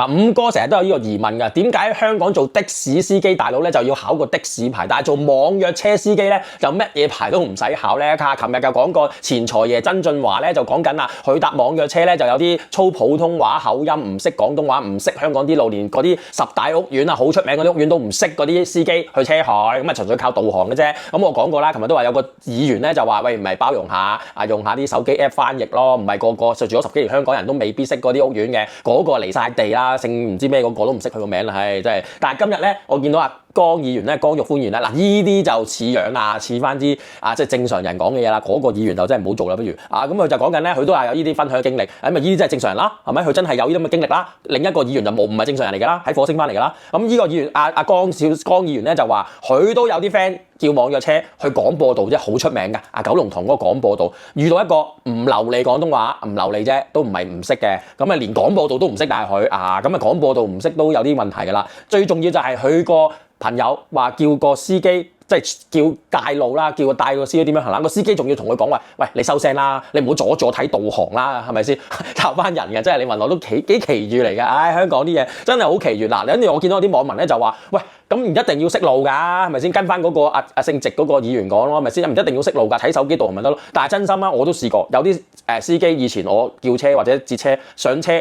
五哥成日都有呢個疑問㗎，點解香港做的士司機大佬咧就要考個的士牌，但係做網約車司機咧就乜嘢牌都唔使考咧？琴日就講過前財爺曾俊華咧就講緊啦，佢搭網約車咧就有啲粗普通話口音，唔識廣東話，唔識香港啲路，連嗰啲十大屋苑啊好出名嗰啲屋苑都唔識嗰啲司機去車佢，咁啊純粹靠導航嘅啫。咁我講過啦，琴日都話有個議員咧就話喂，唔係包容下用下啲手機 app 翻譯咯，唔係個個住咗10幾年香港人都未必識嗰啲屋苑嘅，嗰個離晒地啦。姓唔知咩嗰個都唔識佢個名啦，係真係。但係今日咧，我見到江議員咧，江玉歡議員咧，嗱呢啲就似樣啦，似翻啲即係正常人講嘅嘢啦。嗰個議員就真係唔好做啦，不如咁佢就講緊咧，佢都話有呢啲分享經歷，咁啊呢啲真係正常人啦，係咪？佢真係有呢啲咁嘅經歷啦。另一個議員就唔係正常人嚟㗎啦，喺火星翻嚟㗎啦。咁呢個議員江議員咧就話，佢都有啲 friend 叫網約車去廣播道，即係好出名㗎。九龍塘嗰個廣播道遇到一個唔流利廣東話，唔流利啫，都唔係唔識嘅。咁啊連廣播道都唔識，但係佢咁啊廣播道唔識都有啲問題㗎啦。最重要就係佢個朋友話叫個司機，即係叫帶路啦，叫個帶個司機點樣行啦。個司機仲要同佢講話，喂，你收聲啦，你唔好阻我睇導航啦，係咪先？鬧翻人嘅，真係你問我都幾奇遇嚟㗎。香港啲嘢真係好奇遇。嗱，跟住我見到有啲網民咧就話，喂，咁唔一定要識路㗎，係咪先？跟翻嗰個姓直嗰個議員講咯，係咪先？唔一定要識路㗎，睇手機導航咪得咯。但係真心啊，我都試過有啲司機以前我叫車或者截車上車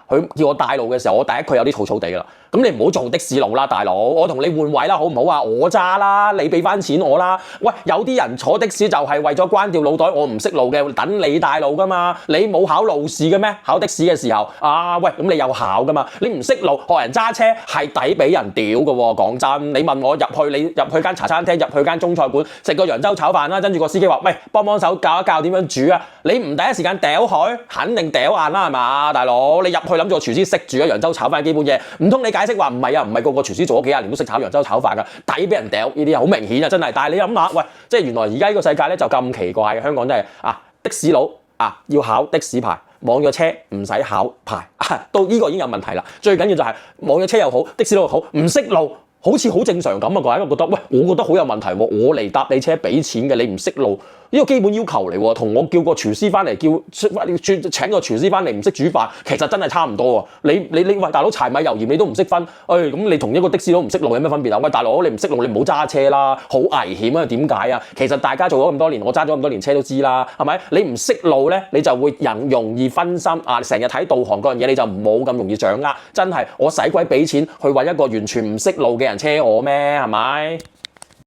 佢叫我帶路嘅時候，我第一句有啲嘈嘈地㗎啦。咁你唔好做的士路啦，大佬，我同你換位啦，好唔好啊？我揸啦，你俾翻錢我啦。喂，有啲人坐的士就係為咗關掉腦袋，我唔識路嘅，等你帶路㗎嘛。你冇考路試嘅咩？考的士嘅時候喂，咁你有考㗎嘛？你唔識路學人揸車係抵俾人屌㗎喎。講真，你問我你入去間茶餐廳，入去間中菜館食個揚州炒飯啦，跟住個司機話，喂，幫手教一教點樣煮啊？你唔第一時間屌佢，肯定屌硬啦，係嘛，大佬？你入去諗住個廚師識煮揚州炒飯基本嘢，唔通你解釋話唔係啊？唔係個個廚師做咗幾廿年都識炒揚州炒飯㗎，抵俾人屌呢啲好明顯啊，真係。但係你諗下，喂，即係原來而家呢個世界咧就咁奇怪嘅，香港真係的士佬要考的士牌，網約車唔使考牌，到呢個已經有問題啦。最緊要就係網約車又好，的士佬又好，唔識路。好似好正常咁啊！各位覺得，喂，我覺得好有問題喎。我嚟搭你車俾錢嘅，你唔識路，呢個基本要求嚟喎。同我叫個廚師翻嚟，請個廚師翻嚟唔識煮飯，其實真係差唔多喎。你喂大佬柴米油鹽你都唔識分，咁你同一個的士佬唔識路有咩分別啊？喂大佬，你唔識路你唔好揸車啦，好危險啊！點解啊？其實大家做咗咁多年，我揸咗咁多年車都知啦，係咪？你唔識路咧，你就會容易分心成日睇導航嗰樣嘢，你就冇咁容易掌握。真係我使鬼俾錢去揾一個完全唔識路嘅人車我咩？係咪？